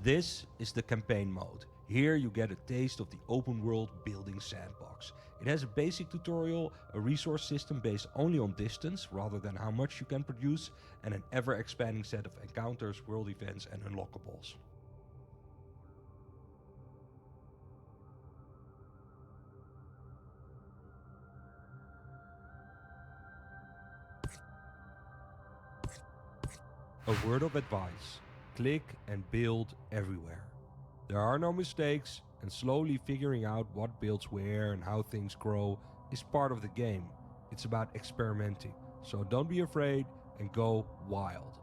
This is the campaign mode. Here you get a taste of the open world building sandbox. It has a basic tutorial, a resource system based only on distance rather than how much you can produce, and an ever expanding set of encounters, world events and unlockables. A word of advice: click and build everywhere. There are no mistakes, and slowly figuring out what builds where and how things grow is part of the game. It's about experimenting, so don't be afraid and go wild.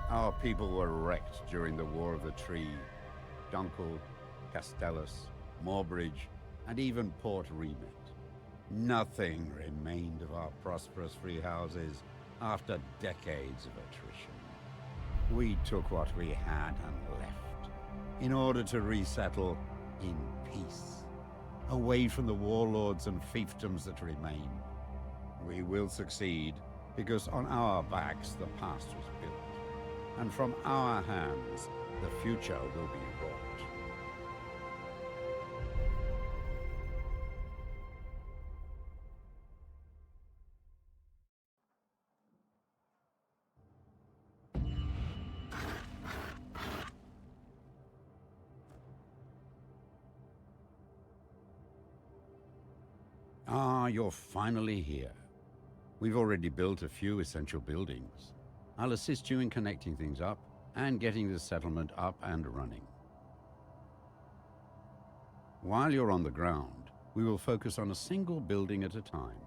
Our people were wrecked during the War of the Tree. Dunkel, Castellus, Moorbridge, and even Port Remit. Nothing remained of our prosperous free houses after decades of attrition. We took what we had and left, in order to resettle in peace, away from the warlords and fiefdoms that remain. We will succeed, because on our backs the past was built, and from our hands the future will be wrought. Ah, you're finally here. We've already built a few essential buildings. I'll assist you in connecting things up and getting the settlement up and running. While you're on the ground, we will focus on a single building at a time.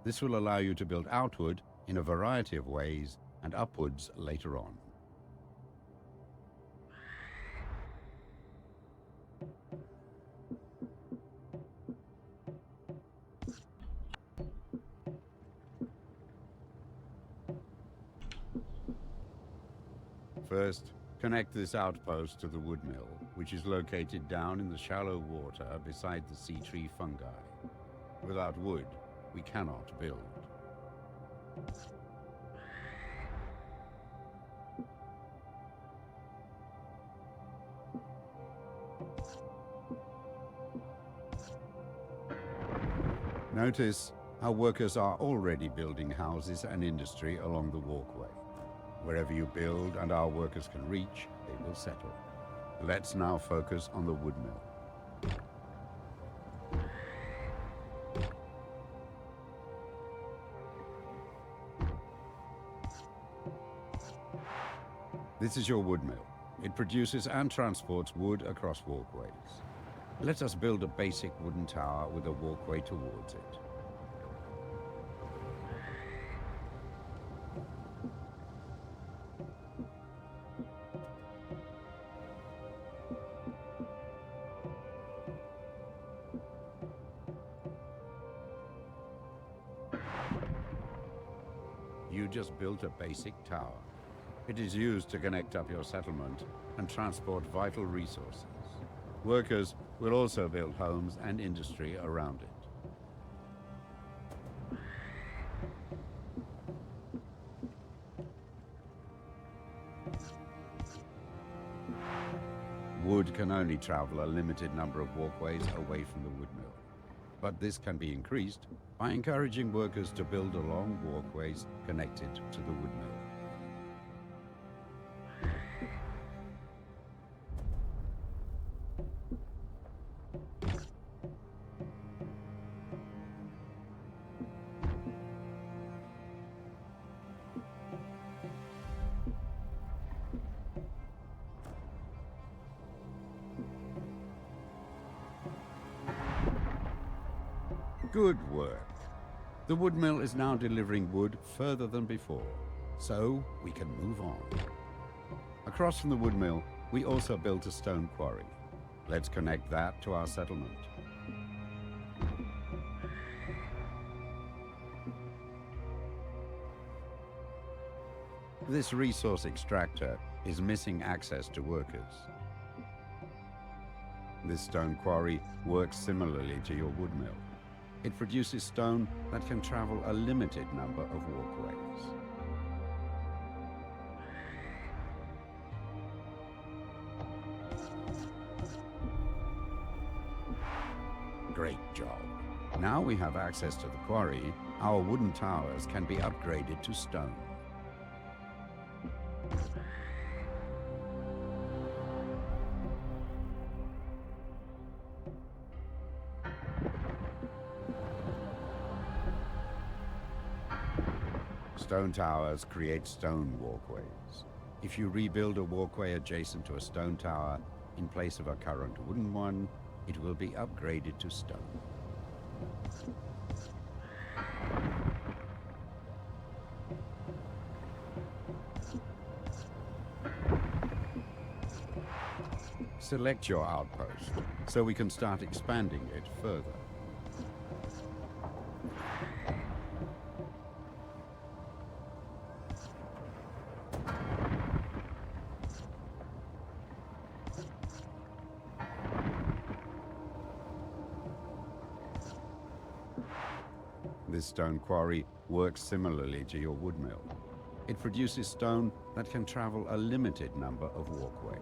This will allow you to build outward in a variety of ways and upwards later on. First, connect this outpost to the wood mill, which is located down in the shallow water beside the sea tree fungi. Without wood, we cannot build. Notice our workers are already building houses and industry along the walkway. Wherever you build and our workers can reach, they will settle. Let's now focus on the wood mill. This is your wood mill. It produces and transports wood across walkways. Let us build a basic wooden tower with a walkway towards it. You just built a basic tower. It is used to connect up your settlement and transport vital resources. Workers will also build homes and industry around it. Wood can only travel a limited number of walkways away from the wood mill. But this can be increased by encouraging workers to build along walkways connected to the wood mill. Good work. The wood mill is now delivering wood further than before, so we can move on. Across from the wood mill, we also built a stone quarry. Let's connect that to our settlement. This resource extractor is missing access to workers. This stone quarry works similarly to your wood mill. It produces stone that can travel a limited number of walkways. Great job. Now we have access to the quarry, our wooden towers can be upgraded to stone. Stone towers create stone walkways. If you rebuild a walkway adjacent to a stone tower in place of a current wooden one, it will be upgraded to stone. Select your outpost so we can start expanding it further. This stone quarry works similarly to your wood mill. It produces stone that can travel a limited number of walkways.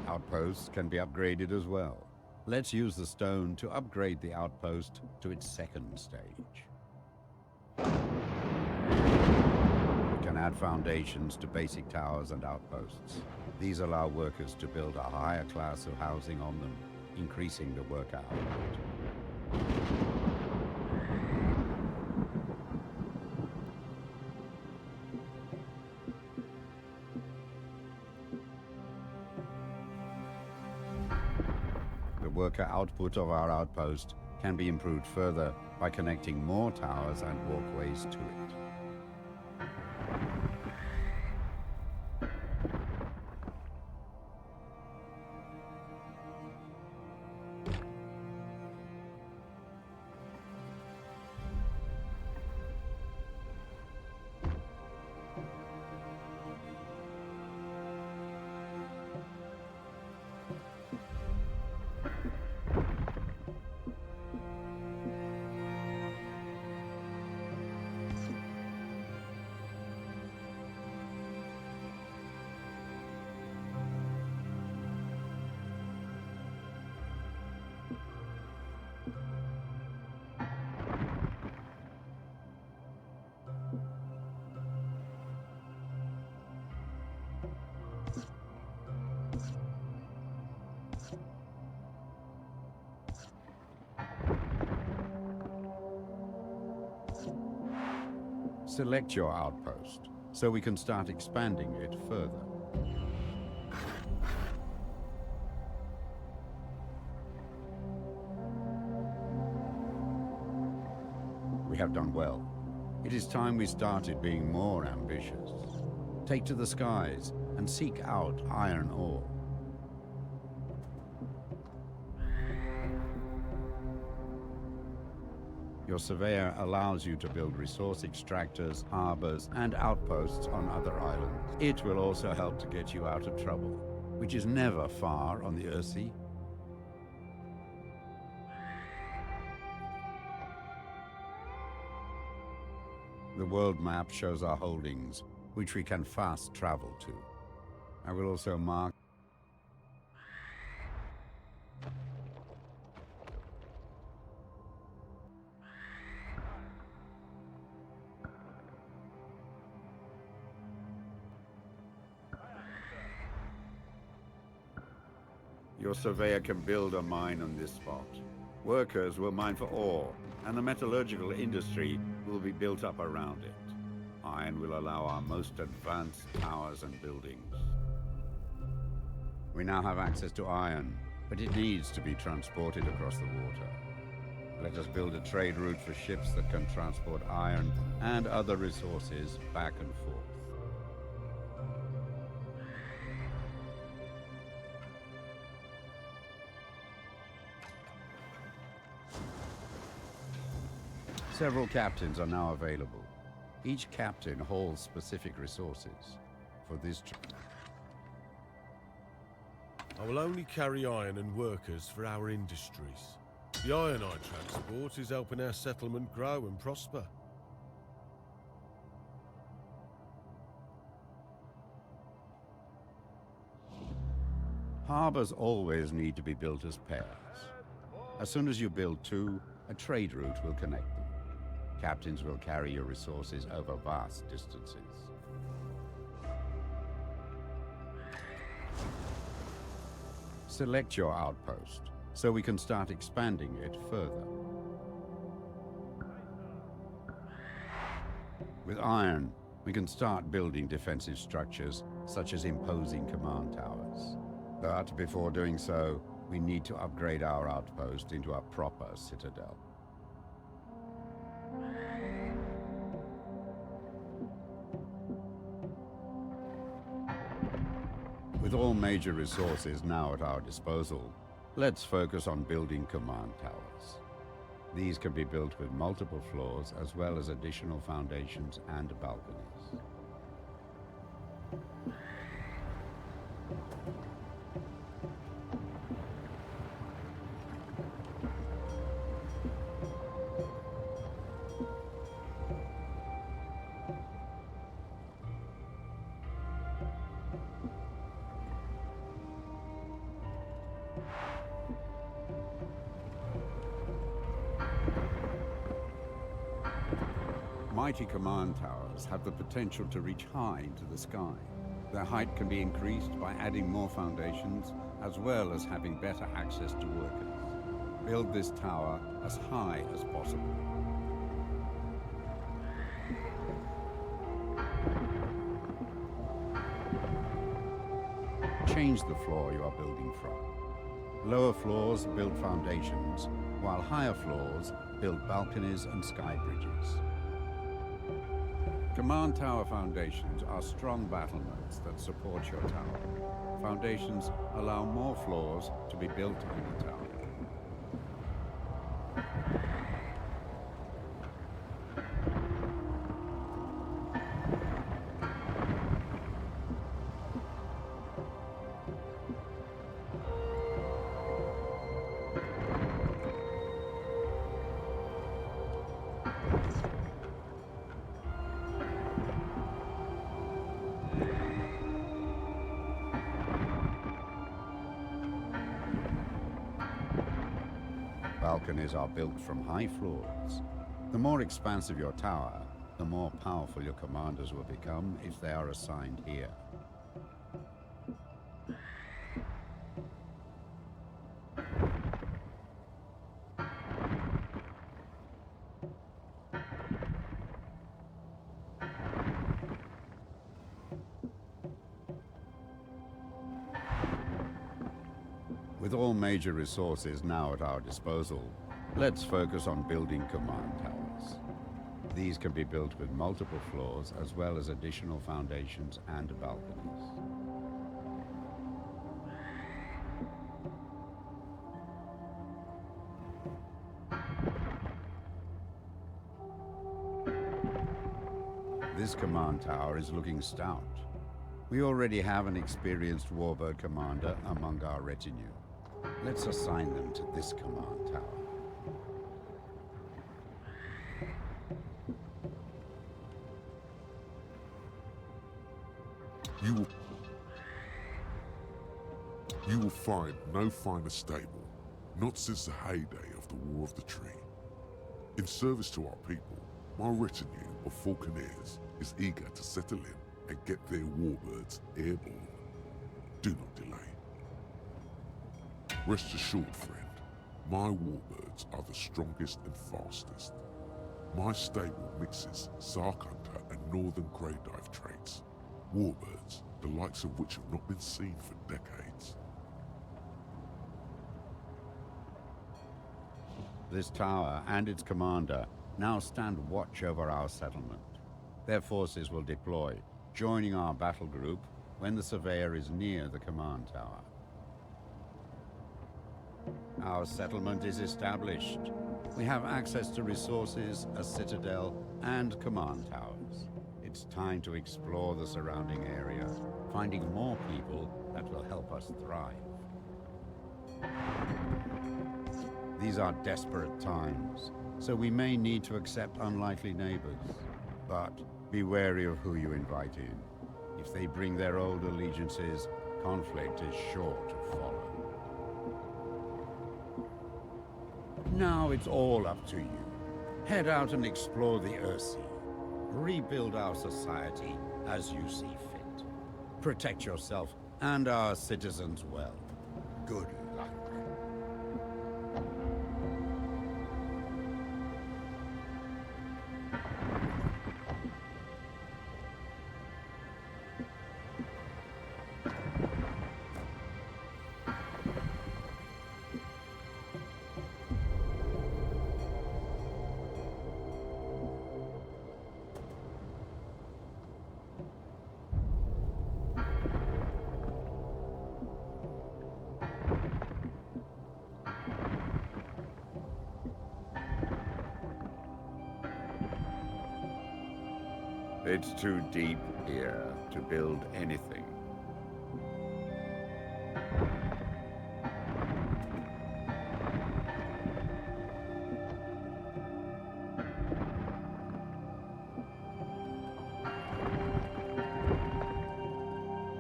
Outposts can be upgraded as well. Let's use the stone to upgrade the outpost to its second stage. We can add foundations to basic towers and outposts. These allow workers to build a higher class of housing on them, increasing the worker output. The worker output of our outpost can be improved further by connecting more towers and walkways to it. Select your outpost so we can start expanding it further. We have done well. It is time we started being more ambitious. Take to the skies and seek out iron ore. Your surveyor allows you to build resource extractors, harbors, and outposts on other islands. It will also help to get you out of trouble, which is never far on the Earthsea. The world map shows our holdings, which we can fast travel to. I will also mark Your surveyor can build a mine on this spot. Workers will mine for ore, and the metallurgical industry will be built up around it. Iron will allow our most advanced towers and buildings. We now have access to iron, but it needs to be transported across the water. Let us build a trade route for ships that can transport iron and other resources back and forth. Several captains are now available. Each captain holds specific resources. For this I will only carry iron and workers for our industries. The iron I transport is helping our settlement grow and prosper. Harbors always need to be built as pairs. As soon as you build two, a trade route will connect them. Captains will carry your resources over vast distances. Select your outpost, so we can start expanding it further. With iron, we can start building defensive structures, such as imposing command towers. But before doing so, we need to upgrade our outpost into a proper citadel. With all major resources now at our disposal, let's focus on building command towers. These can be built with multiple floors as well as additional foundations and balconies. Mighty command towers have the potential to reach high into the sky. Their height can be increased by adding more foundations, as well as having better access to workers. Build this tower as high as possible. Change the floor you are building from. Lower floors build foundations, while higher floors build balconies and sky bridges. Command tower foundations are strong battlements that support your tower. Foundations allow more floors to be built on the tower. Balconies are built from high floors. The more expansive your tower, the more powerful your commanders will become if they are assigned here. With all major resources now at our disposal, let's focus on building command towers. These can be built with multiple floors as well as additional foundations and balconies. This command tower is looking stout. We already have an experienced warbird commander among our retinue. Let's assign them to this command tower. You will find no finer stable, not since the heyday of the War of the Tree. In service to our people, my retinue of Falconeers is eager to settle in and get their warbirds airborne. Do not delay. Rest assured, friend, my warbirds are the strongest and fastest. My stable mixes Sark Hunter and Northern Grey Dive traits. Warbirds, the likes of which have not been seen for decades. This tower and its commander now stand watch over our settlement. Their forces will deploy, joining our battle group when the surveyor is near the command tower. Our settlement is established. We have access to resources, a citadel, and command towers. It's time to explore the surrounding area, finding more people that will help us thrive. These are desperate times, so we may need to accept unlikely neighbors. But be wary of who you invite in. If they bring their old allegiances, conflict is sure to follow. Now it's all up to you. Head out and explore the Earthsea. Rebuild our society as you see fit. Protect yourself and our citizens well. Good luck. It's too deep here to build anything.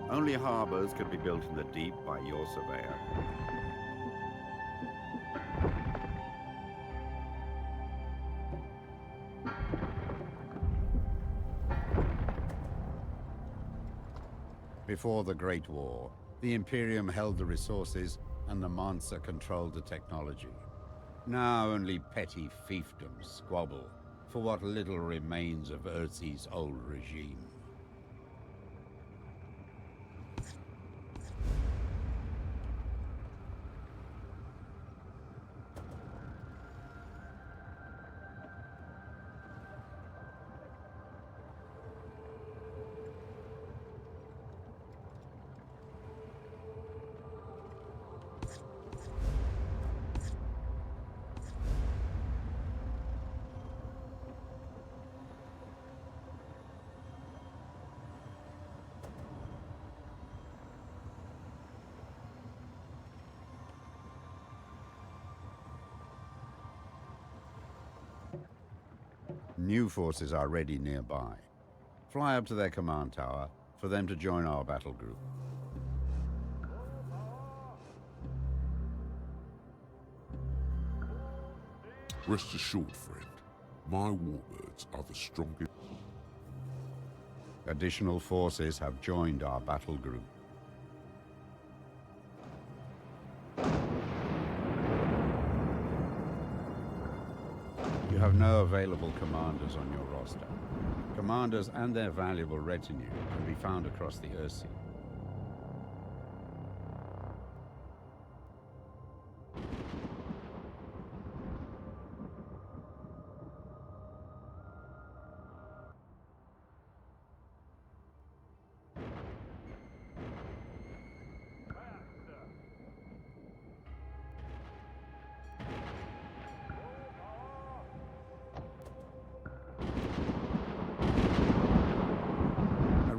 Only harbors can be built in the deep by your surveyor. Before the Great War, the Imperium held the resources and the Mansa controlled the technology. Now only petty fiefdoms squabble for what little remains of Earthsea's old regime. New forces are ready nearby. Fly up to their command tower for them to join our battle group. Rest assured, friend, my warbirds are the strongest. Additional forces have joined our battle group. You have no available commanders on your roster. Commanders and their valuable retinue can be found across the Earthsea.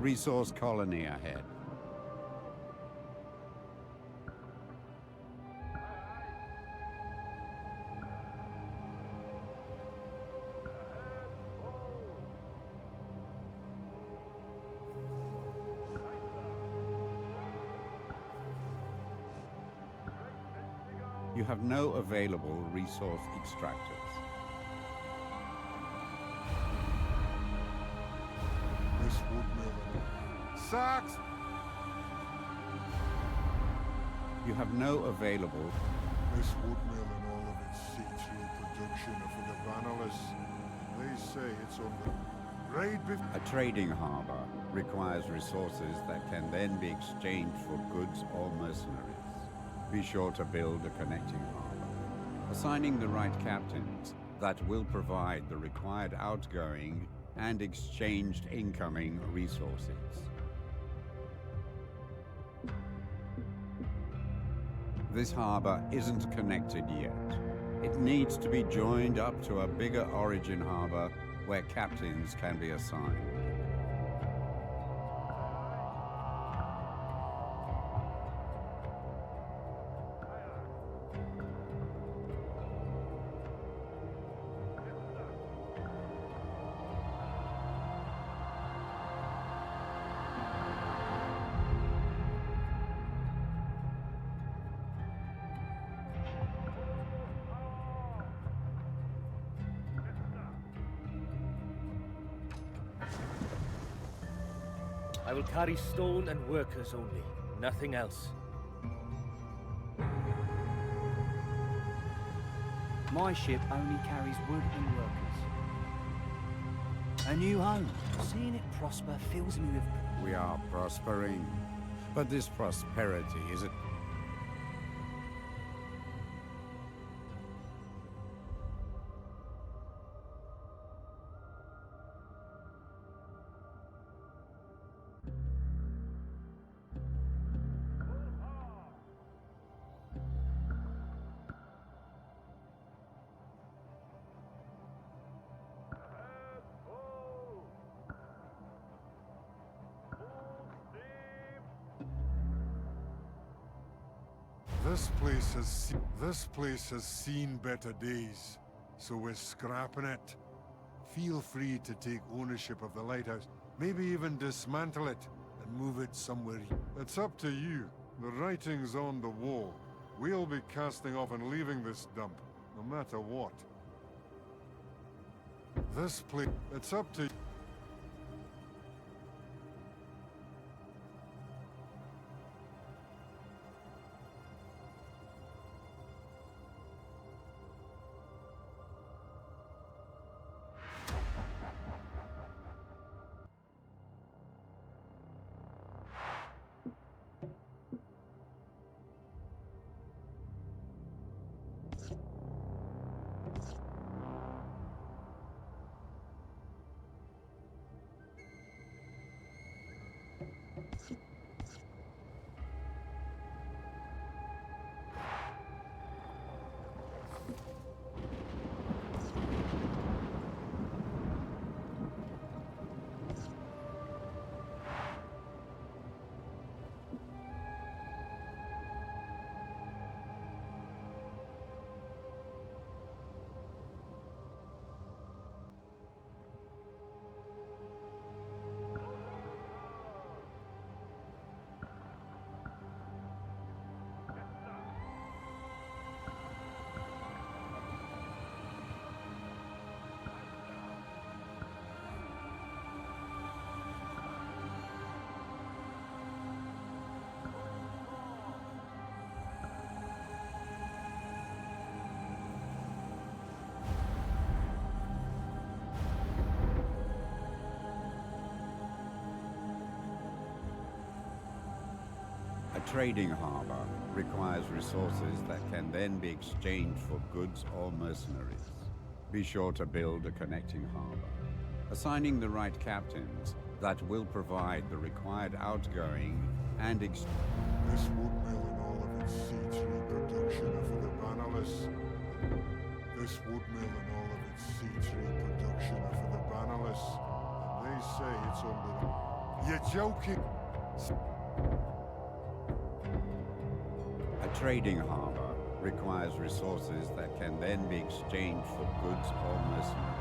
Resource colony ahead. You have no available resource extractors. This woodmill. Sacks! You have no available. This woodmill and all of its see-through production are for the Vanillus. They say it's on the raid A trading harbor requires resources that can then be exchanged for goods or mercenaries. Be sure to build a connecting harbor. Assigning the right captains that will provide the required outgoing and exchanged incoming resources. This harbor isn't connected yet. It needs to be joined up to a bigger origin harbor where captains can be assigned. I will carry stone and workers only, nothing else. My ship only carries wood and workers. A new home. Seeing it prosper fills me with... We are prospering, but this prosperity isn't... This place has seen better days, so we're scrapping it. Feel free to take ownership of the lighthouse, maybe even dismantle it and move it somewhere. It's up to you. The writing's on the wall. We'll be casting off and leaving this dump, no matter what. This place, it's up to you. A trading harbor requires resources that can then be exchanged for goods or mercenaries. Be sure to build a connecting harbor, assigning the right captains that will provide the required outgoing and This wood mill and all of its C3 production are for the bannerless. This wood mill and all of its C3 production are for the bannerless. And they say it's under... You're joking! A trading harbor requires resources that can then be exchanged for goods or mercenaries.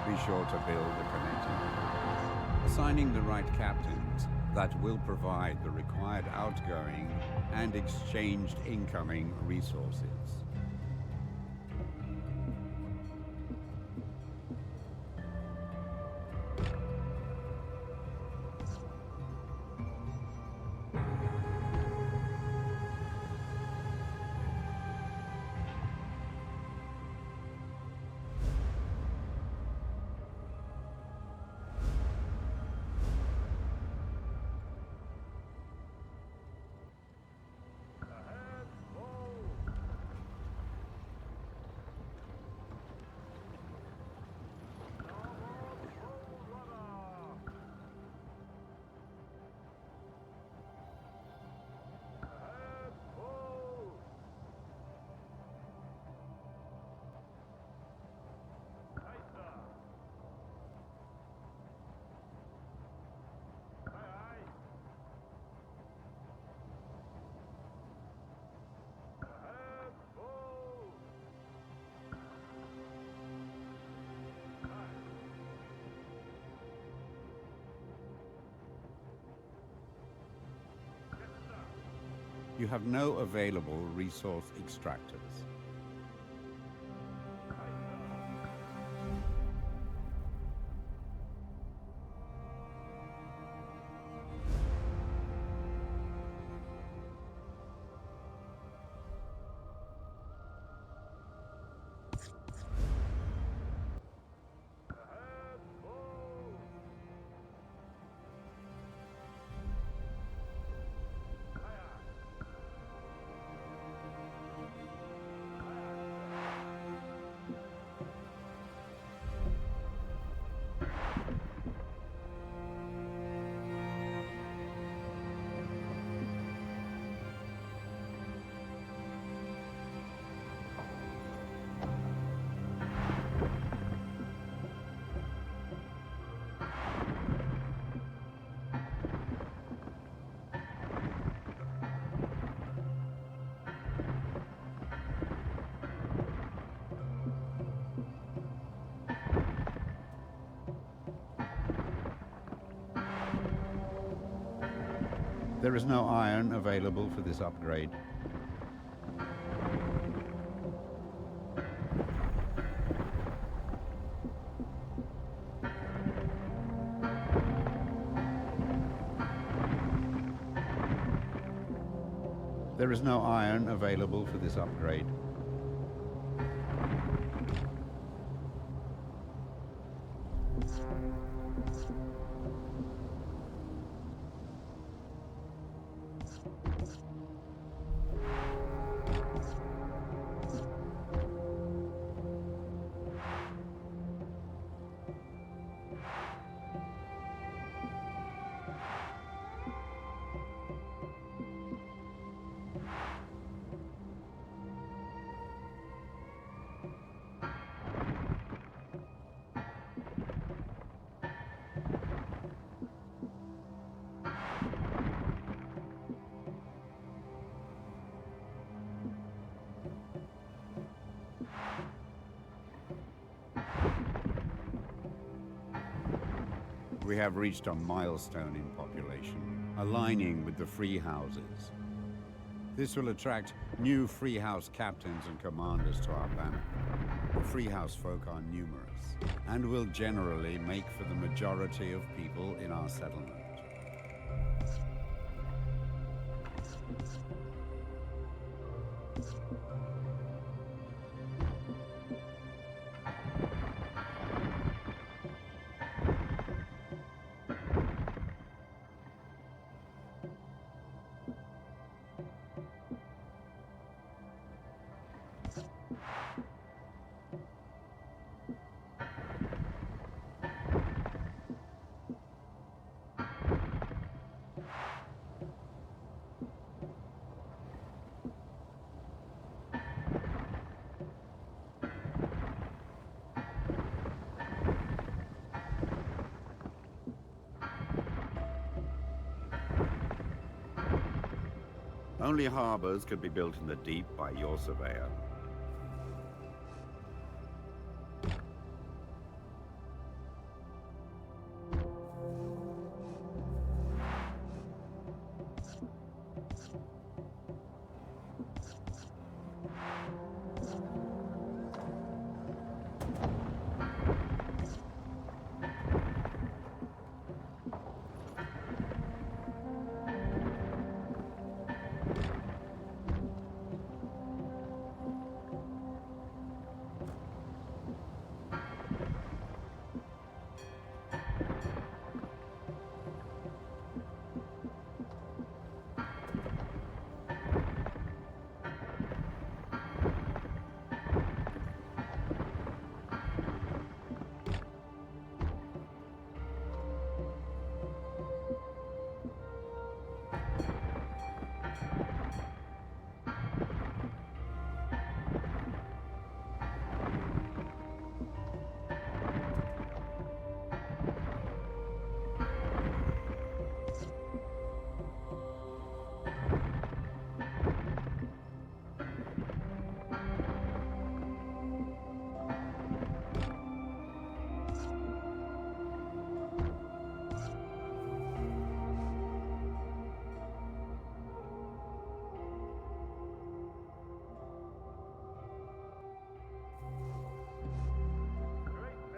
Be sure to build a connecting harbor, assigning the right captains that will provide the required outgoing and exchanged incoming resources. You have no available resource extractors. There is no iron available for this upgrade. There is no iron available for this upgrade. We have reached a milestone in population, aligning with the free houses. This will attract new free house captains and commanders to our banner. The free house folk are numerous, and will generally make for the majority of people in our settlement. Only harbors could be built in the deep by your surveyor.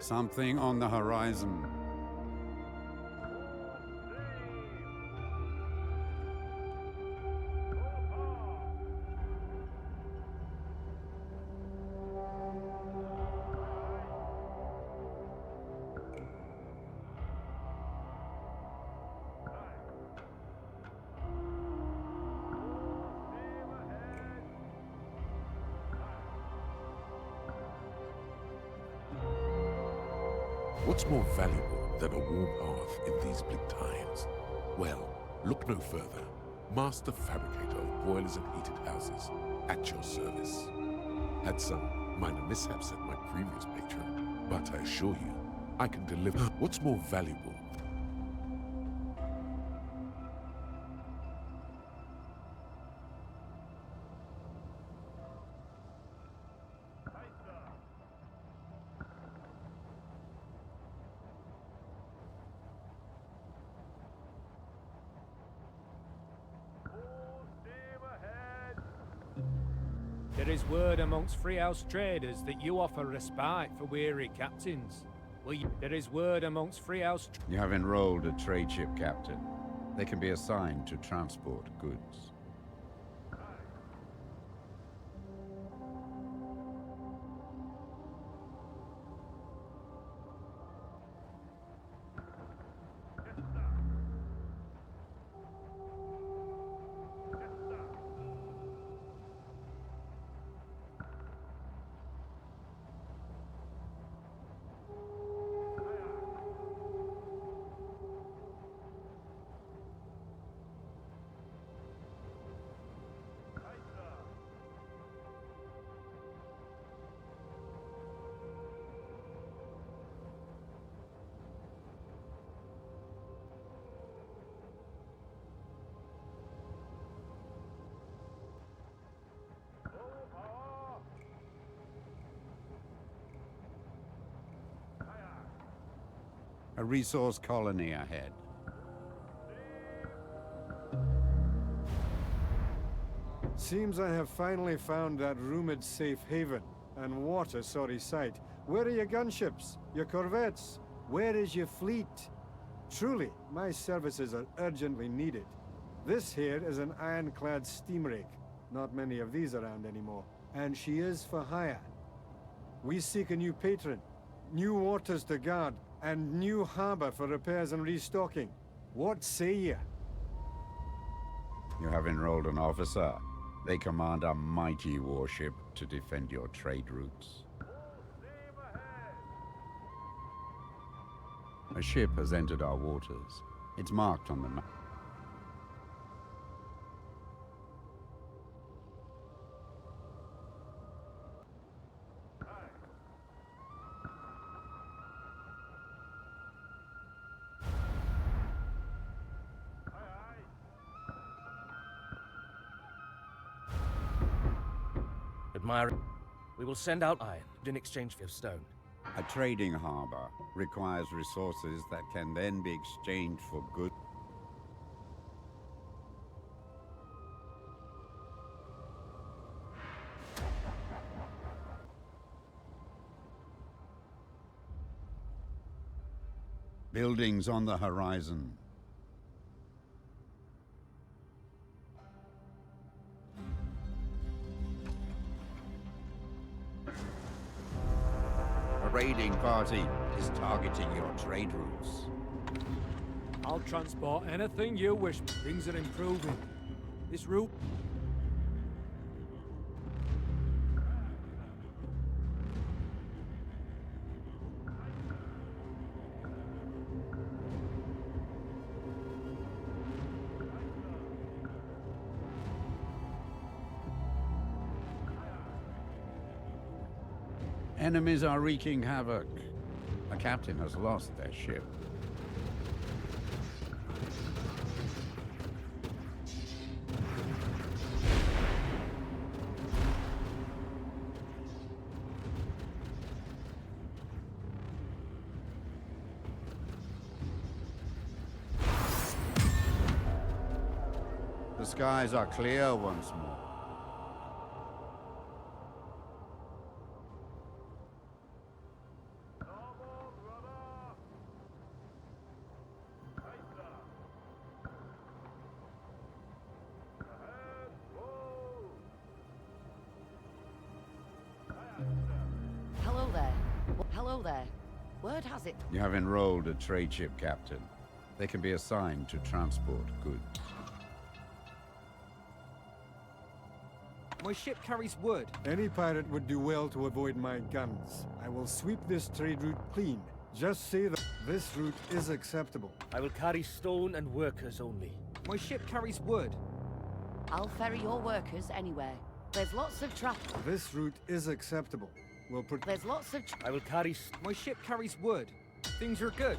Something on the horizon. What's more valuable than a warm hearth in these bleak times? Well, look no further. Master fabricator of boilers and heated houses, at your service. Had some minor mishaps at my previous patron, but I assure you, I can deliver. What's more valuable? There is word amongst Freehouse traders that you offer respite for weary captains. There is word amongst Freehouse... You have enrolled a trade ship captain. They can be assigned to transport goods. A resource colony ahead. Seems I have finally found that rumored safe haven. And what a sorry sight. Where are your gunships? Your corvettes? Where is your fleet? Truly, my services are urgently needed. This here is an ironclad steam rake. Not many of these around anymore. And she is for hire. We seek a new patron, new waters to guard, and new harbor for repairs and restocking. What say ye? You have enrolled an officer. They command a mighty warship to defend your trade routes. A ship has entered our waters. It's marked on the map. Admiring. We will send out iron in exchange for stone. A trading harbor requires resources that can then be exchanged for goods. Buildings on the horizon. A raiding party is targeting your trade routes. I'll transport anything you wish. Things are improving. This route... Enemies are wreaking havoc. A captain has lost their ship. The skies are clear once more. Hello there. Word has it. You have enrolled a trade ship captain. They can be assigned to transport goods. My ship carries wood. Any pirate would do well to avoid my guns. I will sweep this trade route clean. Just say that this route is acceptable. I will carry stone and workers only. My ship carries wood. I'll ferry your workers anywhere. There's lots of traffic. This route is acceptable. There's lots of... I will carry... My ship carries wood. Things are good.